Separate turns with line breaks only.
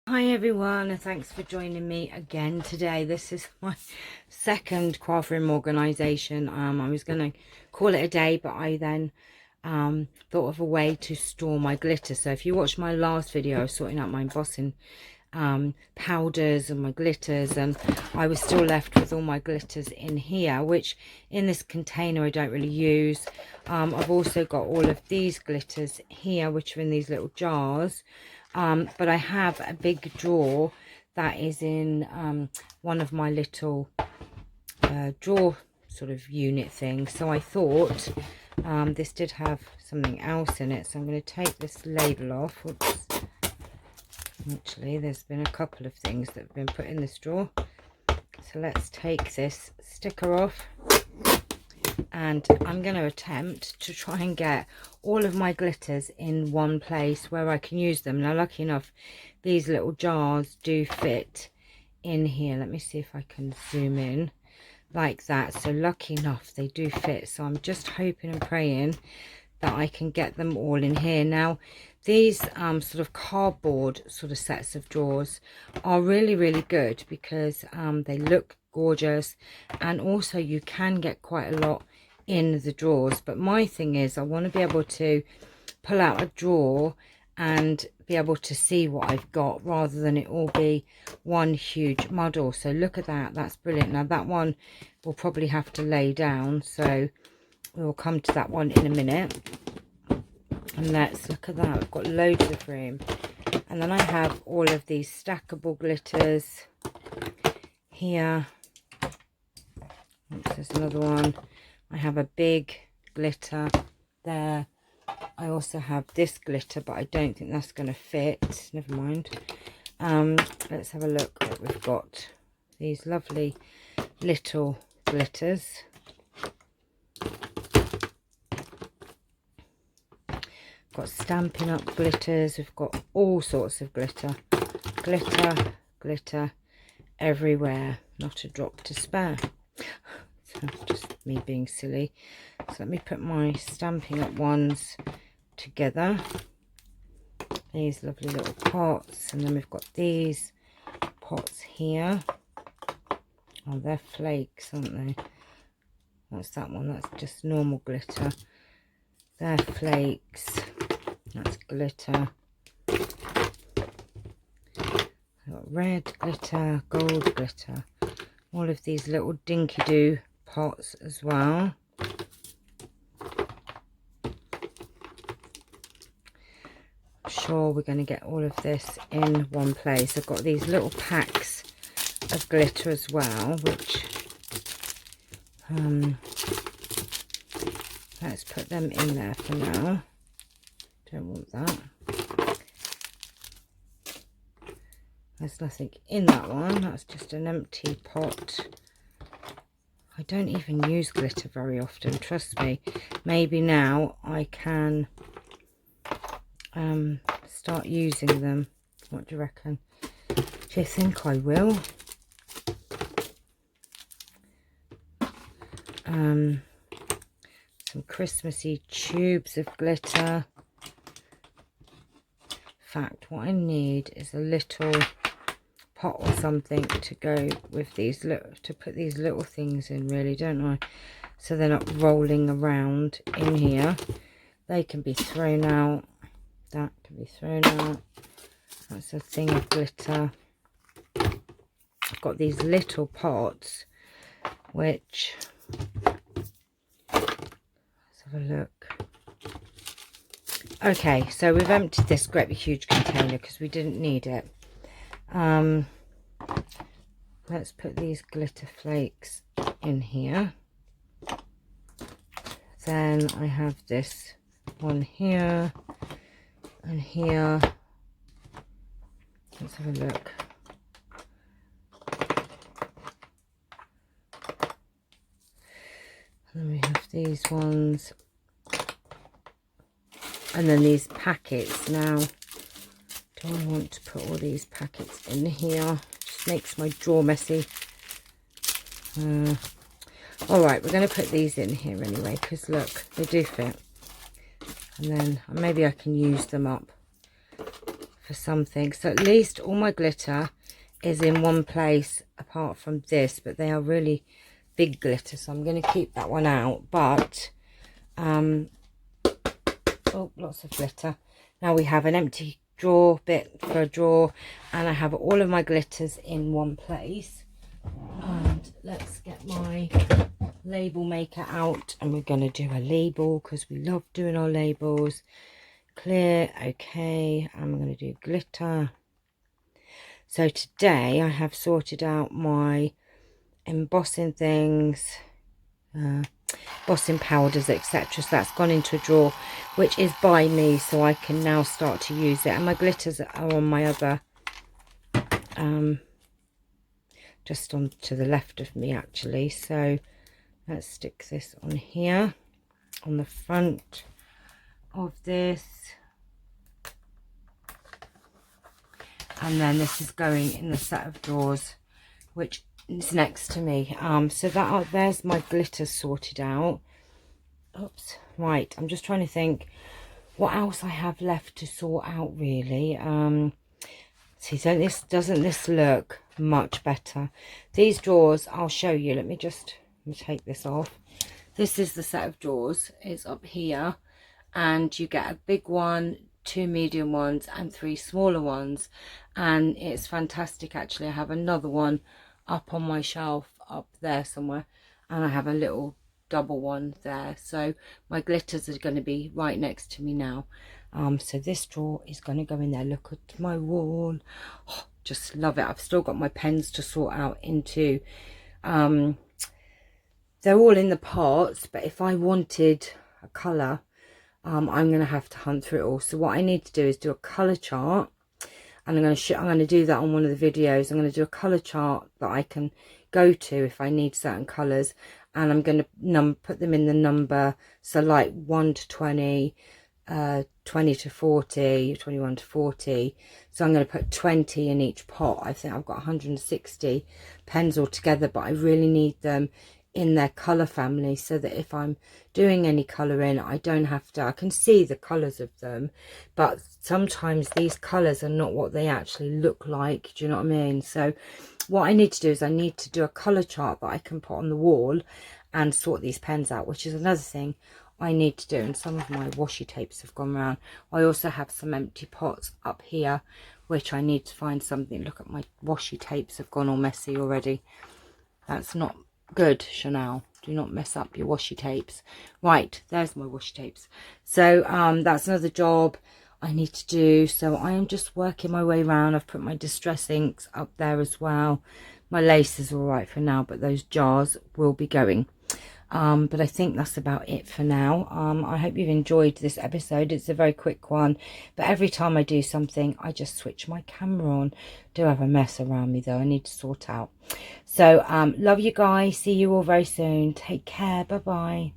Hi everyone, and thanks for joining me again today. This is my second craft room organisation. I was going to call it a day, but I then thought of a way to store my glitter. So if you watched my last video, I was sorting out my embossing powders and my glitters, and I was still left with all my glitters in here, which in this container I don't really use. I've also got all of these glitters here, which are in these little jars. But I have a big drawer that is in one of my little drawer sort of unit things. So I thought this did have something else in it. So I'm going to take this label off. Oops. Actually, there's been a couple of things that have been put in this drawer. So let's take this sticker off. And I'm going to attempt to try and get all of my glitters in one place where I can use them. Now, lucky enough, these little jars do fit in here. Let me see if I can zoom in like that. So lucky enough, they do fit. So I'm just hoping and praying that I can get them all in here. Now, these sort of cardboard sort of sets of drawers are really, really good because they look gorgeous, and also you can get quite a lot in the drawers. But my thing is, I want to be able to pull out a drawer and be able to see what I've got, rather than it all be one huge muddle. So look at that, that's brilliant. Now that one will probably have to lay down, so we'll come to that one in a minute. And let's look at that, we've got loads of room. And then I have all of these stackable glitters here. Oops, there's another one. I have a big glitter there. I also have this glitter, but I don't think that's going to fit. Never mind. Let's have a look what we've got. These lovely little glitters. Got Stampin' Up glitters. We've got all sorts of glitter. Glitter, glitter everywhere. Not a drop to spare. So just me being silly. So let me put my Stampin' Up ones together. These lovely little pots, and then we've got these pots here. Oh, they're flakes, aren't they? That's that one. That's just normal glitter. They're flakes. That's glitter. I've got red glitter, gold glitter. All of these little dinky-doo pots as well. I'm sure we're going to get all of this in one place. I've got these little packs of glitter as well, which let's put them in there for now. Don't want that. There's nothing in that one. That's just an empty pot. I don't even use glitter very often, trust me. Maybe now I can start using them. What do you reckon? Do you think I will? Some Christmassy tubes of glitter. In fact, what I need is a little pot or something to go with these little, to put these little things in, really, don't I? So they're not rolling around in here. They can be thrown out. That can be thrown out. That's a thing of glitter. I've got these little pots, which, let's have a look. Okay, so we've emptied this great big huge container because we didn't need it. Let's put these glitter flakes in here. Then I have this one here and here. Let's have a look. And then we have these ones. And then these packets. Now, do I want to put all these packets in here? Just makes my drawer messy. Alright, we're going to put these in here anyway, because look, they do fit. And then maybe I can use them up for something. So at least all my glitter is in one place apart from this, but they are really big glitter, so I'm going to keep that one out. But oh, lots of glitter. Now we have an empty drawer bit for a drawer, and I have all of my glitters in one place. And let's get my label maker out, and we're going to do a label because we love doing our labels. Clear, okay, and we're going to do glitter. So today I have sorted out my embossing things, embossing powders, etc. So that's gone into a drawer which is by me, so I can now start to use it. And my glitters are on my other just on to the left of me actually. So let's stick this on here on the front of this, and then this is going in the set of drawers which is next to me. So that there's my glitters sorted out. Oops, right, I'm just trying to think what else I have left to sort out really. See, so doesn't this look much better? These drawers, I'll show you. Let me take this off. This is the set of drawers. It's up here, and you get a big one, 2 medium ones, and 3 smaller ones, and it's fantastic actually. I have another one up on my shelf up there somewhere, and I have a little double one there. So my glitters are going to be right next to me now. So this drawer is going to go in there. Look at my wall. Oh, just love it. I've still got my pens to sort out into. They're all in the pots, but if I wanted a colour, I'm going to have to hunt through it all. So what I need to do is do a colour chart, and I'm going to do that on one of the videos. I'm going to do a colour chart that I can go to if I need certain colours, and I'm going to put them in the number, so like 1 to 20, 20 to 40, 21 to 40. So I'm going to put 20 in each pot. I think I've got 160 pens altogether, but I really need them in their colour family, so that if I'm doing any colouring, I don't have to, I can see the colours of them, but sometimes these colours are not what they actually look like. Do you know what I mean? So what I need to do is I need to do a colour chart that I can put on the wall and sort these pens out, which is another thing I need to do. And some of my washi tapes have gone around. I also have some empty pots up here which I need to find something. Look at my washi tapes have gone all messy already. That's not good, Channelle. Do not mess up your washi tapes. Right, there's my washi tapes. So that's another job I need to do. So I am just working my way around. I've put my distress inks up there as well. My lace is all right for now, but those jars will be going. But I think that's about it for now. I hope you've enjoyed this episode. It's a very quick one, but every time I do something, I just switch my camera on. Do have a mess around me though, I need to sort out. So love you guys, see you all very soon. Take care, bye bye.